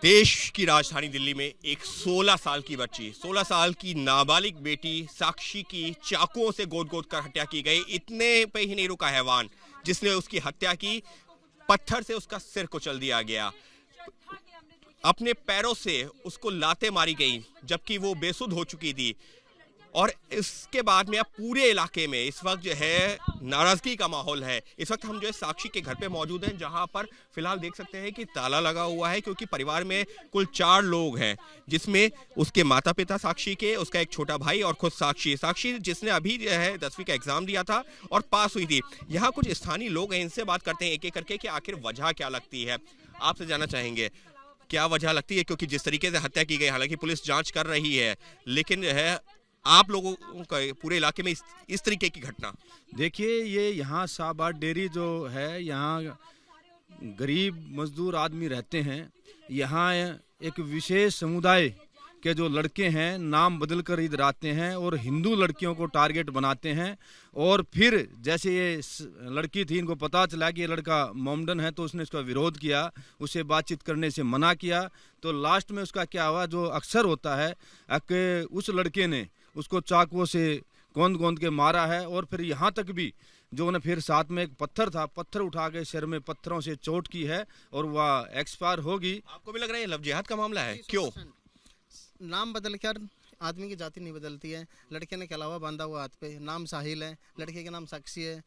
देश की राजधानी दिल्ली में एक 16 साल की बच्ची, 16 साल की नाबालिग बेटी साक्षी की चाकुओं से गोद गोद कर हत्या की गई। इतने पे ही नहीं रुका हैवान जिसने उसकी हत्या की, पत्थर से उसका सिर कुचल दिया गया। अपने पैरों से उसको लातें मारी गई जबकि वो बेसुध हो चुकी थी। और इसके बाद में अब पूरे इलाके में इस वक्त जो है नाराजगी का माहौल है। इस वक्त हम जो है साक्षी के घर पे मौजूद हैं, जहां पर फिलहाल देख सकते हैं कि ताला लगा हुआ है, क्योंकि परिवार में कुल 4 लोग हैं, जिसमें उसके माता पिता साक्षी के, उसका एक छोटा भाई और खुद साक्षी जिसने अभी जो है 10वीं का एग्जाम दिया था और पास हुई थी। यहाँ कुछ स्थानीय लोग हैं, इनसे बात करते हैं एक एक करके कि आखिर वजह क्या लगती है। आपसे जानना चाहेंगे क्या वजह लगती है, क्योंकि जिस तरीके से हत्या की गई, हालांकि पुलिस जांच कर रही है, लेकिन जो है आप लोगों का पूरे इलाके में इस तरीके की घटना। देखिए, ये यहाँ शाहबाद डेयरी जो है, यहाँ गरीब मजदूर आदमी रहते हैं। यहाँ एक विशेष समुदाय के जो लड़के हैं नाम बदल कर इधर आते हैं और हिंदू लड़कियों को टारगेट बनाते हैं। और फिर जैसे ये लड़की थी, इनको पता चला कि ये लड़का मोमडन है, तो उसने इसका विरोध किया, उसे बातचीत करने से मना किया। तो लास्ट में उसका क्या हुआ, जो अक्सर होता है कि उस लड़के ने उसको चाकुओं से गोंद गोंद के मारा है। और फिर यहाँ तक भी जो उन्हें फिर साथ में एक पत्थर था, पत्थर उठा के सिर में पत्थरों से चोट की है और वह एक्सपायर होगी। आपको भी लग रहा है लव जिहाद का मामला है? क्यों? नाम बदल कर आदमी की जाति नहीं बदलती है। लड़के ने कलावा बांधा हुआ हाथ पे, नाम साहिल है, लड़के का नाम साक्षी है।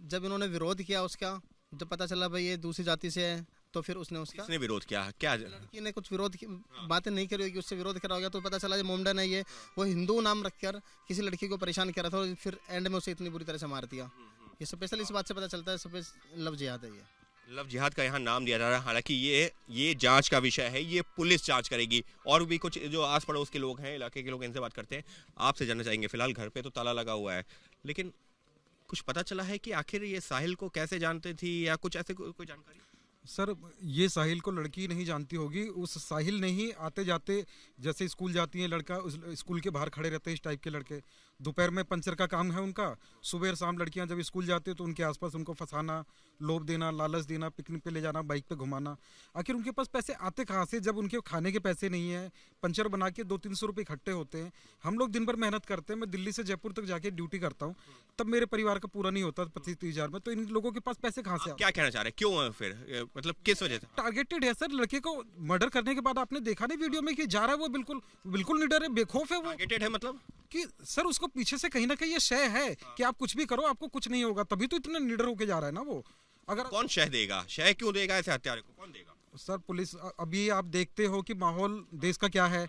जब इन्होंने विरोध किया उसका, जब पता चला भाई ये दूसरी जाति से है, तो फिर उसने विरोध किया। क्या लड़की ने कुछ विरोध बातें नहीं करी होगी, उससे विरोध करा हो गया, तो पता चला मोमडन है ये, वो हिंदू नाम रखकर किसी लड़की को परेशान कर रहा था और फिर एंड में उसे इतनी बुरी तरह से मार दिया। ये स्पेशल इस बात से पता चलता है लव जिहाद है। ये लव जिहाद का यहाँ नाम दिया जा रहा है। हालांकि ये जांच का विषय है, ये पुलिस जांच करेगी। और भी कुछ जो आस पड़ोस के लोग हैं, इलाके के लोग, इनसे बात करते हैं। आपसे जानना चाहेंगे, फिलहाल घर पे तो ताला लगा हुआ है, लेकिन कुछ पता चला है कि आखिर ये साहिल को कैसे जानते थी या कुछ ऐसे कोई जानकारी? सर, ये साहिल को लड़की नहीं जानती होगी। उस साहिल ने ही आते जाते, जैसे स्कूल जाती है लड़का, उस स्कूल के बाहर खड़े रहते हैं इस टाइप के लड़के। दोपहर में पंचर का काम है उनका, सुबह और शाम लड़कियां जब स्कूल जाती है तो उनके आसपास उनको फंसाना, लोभ देना, लालच देना, पिकनिक पे ले जाना, बाइक पे घुमाना। आखिर उनके पास पैसे आते कहाँ से, जब उनके खाने के पैसे नहीं है? पंचर बना के 200-300 रुपये इकट्ठे होते हैं। हम लोग दिन भर मेहनत करते हैं, मैं दिल्ली से जयपुर तक जाके ड्यूटी करता हूँ, तब मेरे परिवार का पूरा नहीं होता 25-30 हज़ार में। तो इन लोगों के पास पैसे कहाँ से? क्या कहना चाह रहे हैं, क्यों फिर, मतलब किस वजह से टारगेटेड है? सर, लड़के को मर्डर करने के बाद आपने देखा नहीं वीडियो में कि जा रहा है वो, बिल्कुल निडर है, बेखौफ है वो। टारगेटेड है मतलब कि सर उसको पीछे से कहीं ना कहीं ये शय है कि आप कुछ भी करो आपको कुछ नहीं होगा, तभी तो इतना निडर होके जा रहा है ना वो। अगर कौन शय देगा, शय क्यों देगा ऐसे हत्यारे को, कौन देगा? सर, पुलिस, अभी आप देखते हो कि माहौल देश का क्या है।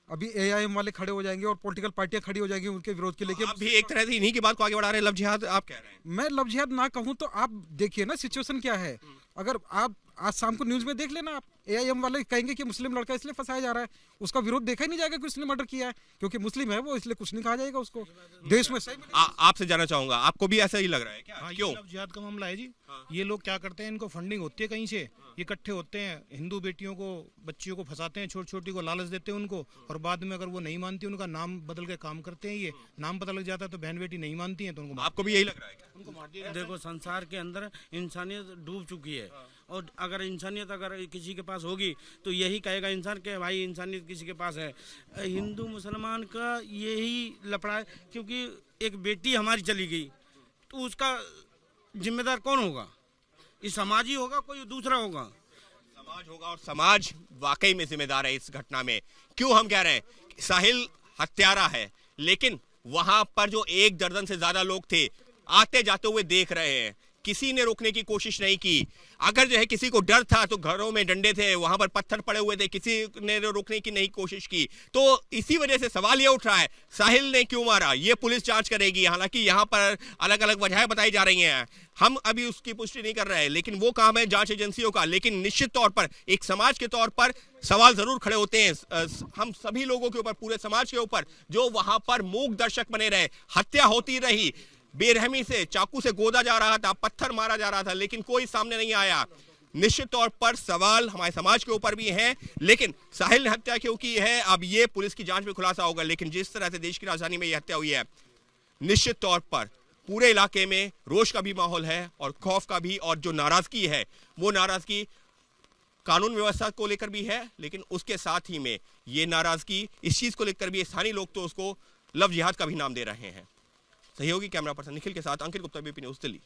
अभी एआईएम वाले खड़े हो जाएंगे और पॉलिटिकल पार्टियां खड़ी हो जाएंगी उनके विरोध के लिए। आप भी एक तरह से इन्हीं की बात को आगे बढ़ा रहे हैं, लव जिहाद आप कह रहे हैं। मैं लव जिहाद ना कहूं तो आप देखिए ना सिचुएशन क्या है। अगर आप आज शाम को न्यूज में देख लेना, आप एआईएम वाले कहेंगे कि मुस्लिम लड़का इसलिए फंसाया जा रहा है, उसका विरोध देखा ही नहीं जाएगा कि उसने मर्डर किया है, क्योंकि मुस्लिम है वो, इसलिए कुछ नहीं कहा जाएगा उसको देश में। सही आपसे जानना चाहूंगा, आपको भी ऐसा ही लग रहा है क्या? हाँ, क्यों? ये लव जिहाद का मामला है जी। ये लोग क्या करते हैं, इनको फंडिंग होती है कहीं से, ये इकट्ठे होते हैं, हिंदू बेटियों को, बच्चियों को फंसाते हैं, छोटी छोटी को लालच देते हैं उनको, और बाद में अगर वो नहीं मानती उनका नाम बदल के काम करते हैं। ये नाम पता लग जाता है तो बहन बेटी नहीं मानती है तो उनको। आपको भी यही लग रहा है क्या? उनको मार दिया। देखो, संसार के अंदर इंसानियत डूब चुकी है, और अगर इंसानियत अगर किसी के पास होगी तो यही कहेगा इंसान के भाई इंसानियत किसी के पास है। हिंदू मुसलमान का यही लफड़ा है, क्योंकि एक बेटी हमारी चली गई तो उसका जिम्मेदार कौन होगा? ये समाज ही होगा, कोई दूसरा होगा? समाज होगा, और समाज वाकई में जिम्मेदार है इस घटना में। क्यों हम कह रहे हैं साहिल हत्यारा है, लेकिन वहां पर जो 1 दर्जन से ज्यादा लोग थे आते जाते हुए देख रहे हैं, किसी ने रोकने की कोशिश नहीं की। अगर जो है किसी को डर था तो घरों में डंडे थे, वहां पर पत्थर पड़े हुए थे, किसी ने रोकने की नहीं कोशिश की। तो इसी वजह से सवाल ये उठ रहा है साहिल ने क्यों मारा, ये पुलिस जांच करेगी। हालांकि यहाँ पर अलग अलग वजहें बताई जा रही हैं, हम अभी उसकी पुष्टि नहीं कर रहे हैं, लेकिन वो काम है जांच एजेंसियों का। लेकिन निश्चित तौर पर एक समाज के तौर पर सवाल जरूर खड़े होते हैं हम सभी लोगों के ऊपर, पूरे समाज के ऊपर, जो वहां पर मूक दर्शक बने रहे। हत्या होती रही, बेरहमी से चाकू से गोदा जा रहा था, पत्थर मारा जा रहा था, लेकिन कोई सामने नहीं आया। निश्चित तौर पर सवाल हमारे समाज के ऊपर भी है, लेकिन साहिल ने हत्या क्यों की है अब ये पुलिस की जांच में खुलासा होगा। लेकिन जिस तरह से देश की राजधानी में ये हत्या हुई है, निश्चित तौर पर पूरे इलाके में रोष का भी माहौल है और खौफ का भी, और जो नाराजगी है वो नाराजगी कानून व्यवस्था को लेकर भी है, लेकिन उसके साथ ही में ये नाराजगी इस चीज को लेकर भी स्थानीय लोग तो उसको लव जिहाद का भी नाम दे रहे हैं। सहयोगी कैमरा पर्सन निखिल के साथ अंकित गुप्ता, बीपी न्यूज़, दिल्ली।